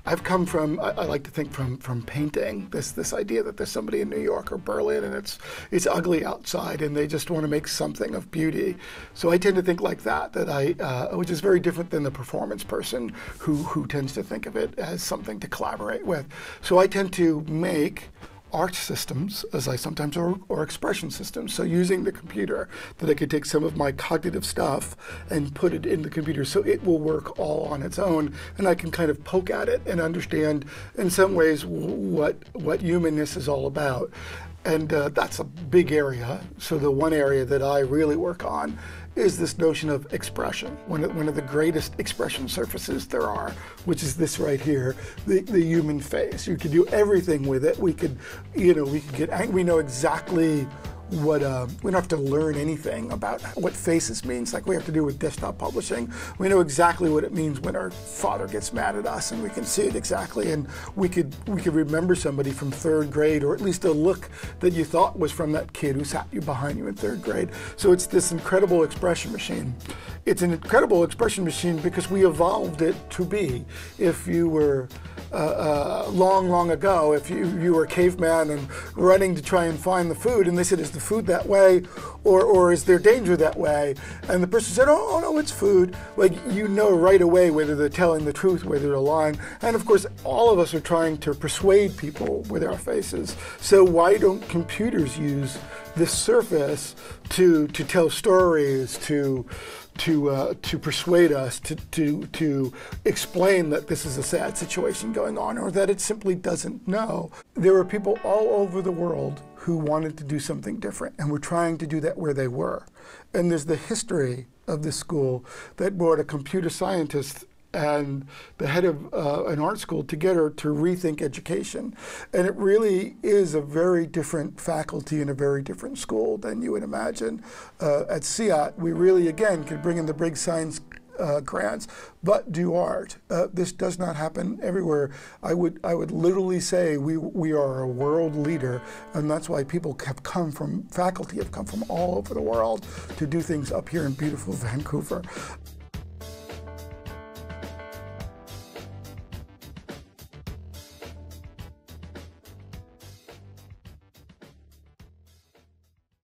I've come from, I like to think from painting, this idea that there's somebody in New York or Berlin and it's ugly outside and they just want to make something of beauty. So I tend to think like that which is very different than the performance person who tends to think of it as something to collaborate with. So I tend to make art systems, as I sometimes, or expression systems. So using the computer, that I could take some of my cognitive stuff and put it in the computer so it will work all on its own, and I can kind of poke at it and understand in some ways what humanness is all about. And that's a big area. So the one area that I really work on is this notion of expression. One of the greatest expression surfaces there are, which is this right here, the human face. You could do everything with it. We could get angry. We know exactly what, we don't have to learn anything about what faces means like we have to do with desktop publishing. We know exactly what it means when our father gets mad at us, and we can see it exactly, and we could remember somebody from 3rd grade, or at least a look that you thought was from that kid who sat behind you in 3rd grade. So it's this incredible expression machine. It's an incredible expression machine because we evolved it to be. If you were long ago, if you were a caveman and running to try and find the food, and they said, is the food that way, or is there danger that way? And the person said, oh no, it's food. Like, you know right away whether they're telling the truth, whether they're lying. And of course, all of us are trying to persuade people with our faces. So why don't computers use this surface to tell stories, to persuade us, to explain that this is a sad situation going on, or that it simply doesn't know. There are people all over the world who wanted to do something different, and were trying to do that where they were. And there's the history of this school that brought a computer scientist and the head of an art school together to rethink education. And it really is a very different faculty and a very different school than you would imagine. At CIAT, we really, again, could bring in the big science grants, but do art. This does not happen everywhere. I would literally say we are a world leader, and that's why people have come from, faculty have come from all over the world to do things up here in beautiful Vancouver.